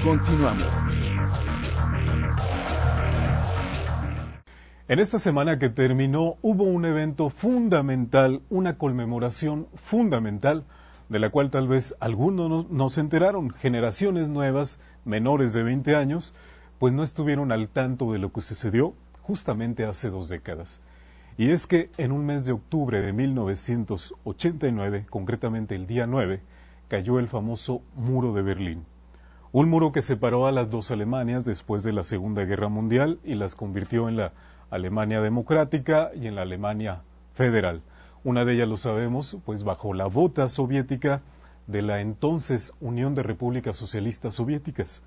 Continuamos. En esta semana que terminó hubo un evento fundamental, una conmemoración fundamental, de la cual tal vez algunos no se enteraron. Generaciones nuevas, menores de 20 años, pues no estuvieron al tanto de lo que sucedió justamente hace 2 décadas. Y es que en un mes de octubre de 1989, concretamente el día 9, cayó el famoso Muro de Berlín. Un muro que separó a las dos Alemanias después de la Segunda Guerra Mundial y las convirtió en la Alemania democrática y en la Alemania federal. Una de ellas, lo sabemos, pues bajo la bota soviética de la entonces Unión de Repúblicas Socialistas Soviéticas.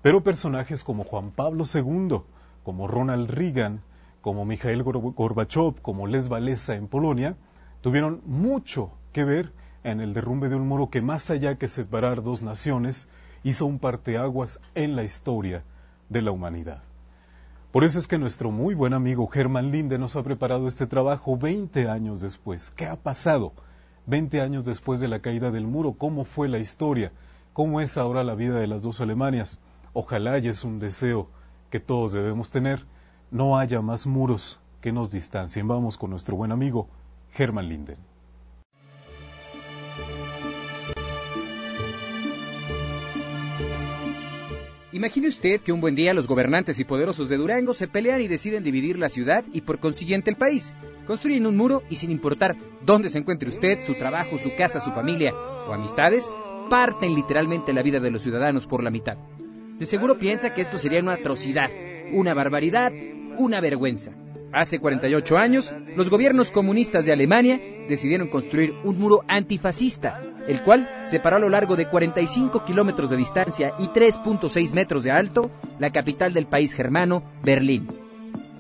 Pero personajes como Juan Pablo II, como Ronald Reagan, como Mikhail Gorbachev, como Lech Walesa en Polonia, tuvieron mucho que ver en el derrumbe de un muro que, más allá que separar dos naciones, hizo un parteaguas en la historia de la humanidad. Por eso es que nuestro muy buen amigo Hermann Linde nos ha preparado este trabajo 20 años después. ¿Qué ha pasado 20 años después de la caída del muro? ¿Cómo fue la historia? ¿Cómo es ahora la vida de las dos Alemanias? Ojalá, y es un deseo que todos debemos tener, no haya más muros que nos distancien. Vamos con nuestro buen amigo Hermann Linde. Imagine usted que un buen día los gobernantes y poderosos de Durango se pelean y deciden dividir la ciudad y por consiguiente el país. Construyen un muro y, sin importar dónde se encuentre usted, su trabajo, su casa, su familia o amistades, parten literalmente la vida de los ciudadanos por la mitad. De seguro piensa que esto sería una atrocidad, una barbaridad, una vergüenza. Hace 48 años, los gobiernos comunistas de Alemania decidieron construir un muro antifascista, el cual separó a lo largo de 45 kilómetros de distancia y 3.6 metros de alto la capital del país germano, Berlín.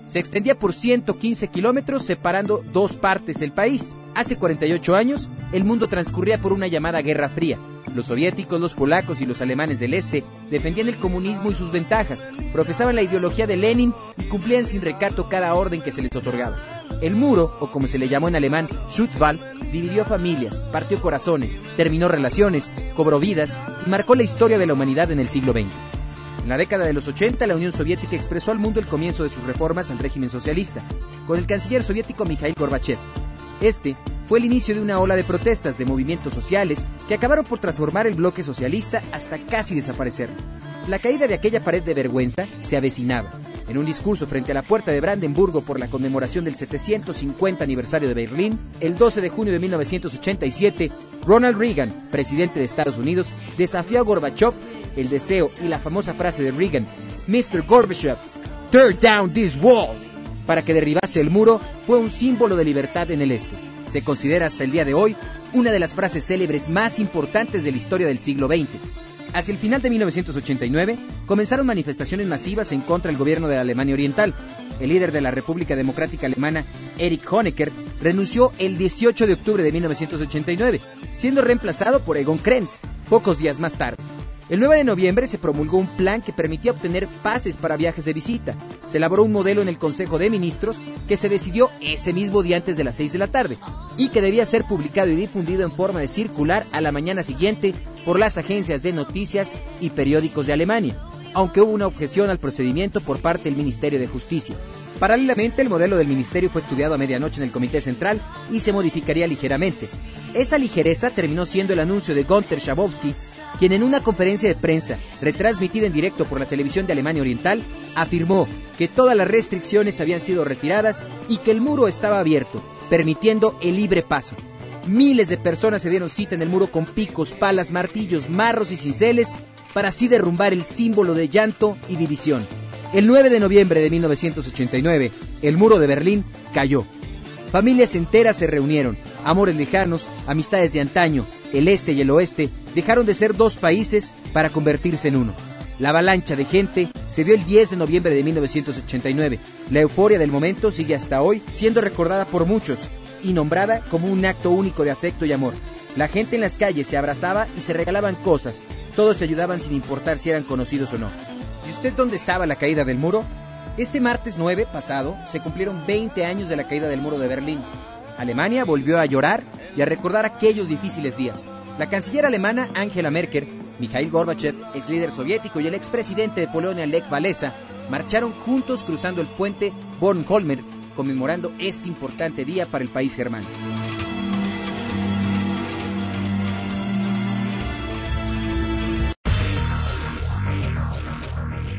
Se extendía por 115 kilómetros separando dos partes del país. Hace 48 años, el mundo transcurría por una llamada Guerra Fría. Los soviéticos, los polacos y los alemanes del este defendían el comunismo y sus ventajas, profesaban la ideología de Lenin y cumplían sin recato cada orden que se les otorgaba. El muro, o como se le llamó en alemán, Schutzwall, dividió familias, partió corazones, terminó relaciones, cobró vidas y marcó la historia de la humanidad en el siglo XX. En la década de los 80, la Unión Soviética expresó al mundo el comienzo de sus reformas al régimen socialista, con el canciller soviético Mikhail Gorbachev. Este fue el inicio de una ola de protestas, de movimientos sociales, que acabaron por transformar el bloque socialista hasta casi desaparecer. La caída de aquella pared de vergüenza se avecinaba. En un discurso frente a la puerta de Brandenburgo por la conmemoración del 750 aniversario de Berlín, el 12 de junio de 1987, Ronald Reagan, presidente de Estados Unidos, desafió a Gorbachev. El deseo y la famosa frase de Reagan, "Mr. Gorbachev, tear down this wall", para que derribase el muro, fue un símbolo de libertad en el este. Se considera hasta el día de hoy una de las frases célebres más importantes de la historia del siglo XX. Hacia el final de 1989, comenzaron manifestaciones masivas en contra del gobierno de la Alemania Oriental. El líder de la República Democrática Alemana, Erich Honecker, renunció el 18 de octubre de 1989, siendo reemplazado por Egon Krenz, pocos días más tarde. El 9 de noviembre se promulgó un plan que permitía obtener pases para viajes de visita. Se elaboró un modelo en el Consejo de Ministros que se decidió ese mismo día antes de las 6 de la tarde y que debía ser publicado y difundido en forma de circular a la mañana siguiente por las agencias de noticias y periódicos de Alemania, aunque hubo una objeción al procedimiento por parte del Ministerio de Justicia. Paralelamente, el modelo del ministerio fue estudiado a medianoche en el Comité Central y se modificaría ligeramente. Esa ligereza terminó siendo el anuncio de Günther Schabowski, quien en una conferencia de prensa retransmitida en directo por la televisión de Alemania Oriental afirmó que todas las restricciones habían sido retiradas y que el muro estaba abierto, permitiendo el libre paso. Miles de personas se dieron cita en el muro con picos, palas, martillos, marros y cinceles para así derrumbar el símbolo de llanto y división. El 9 de noviembre de 1989, el muro de Berlín cayó. Familias enteras se reunieron, amores lejanos, amistades de antaño, el este y el oeste dejaron de ser dos países para convertirse en uno. La avalancha de gente se dio el 10 de noviembre de 1989. La euforia del momento sigue hasta hoy siendo recordada por muchos y nombrada como un acto único de afecto y amor. La gente en las calles se abrazaba y se regalaban cosas. Todos se ayudaban sin importar si eran conocidos o no. ¿Y usted dónde estaba a la caída del muro? Este martes 9 pasado se cumplieron 20 años de la caída del muro de Berlín. Alemania volvió a llorar y a recordar aquellos difíciles días. La canciller alemana Angela Merkel Mikhail Gorbachev, ex líder soviético, y el expresidente de Polonia, Lech Walesa, marcharon juntos cruzando el puente Bornholmer, conmemorando este importante día para el país germano.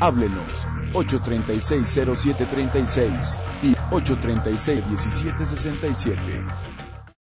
Háblenos 836-0736 y 836-1767.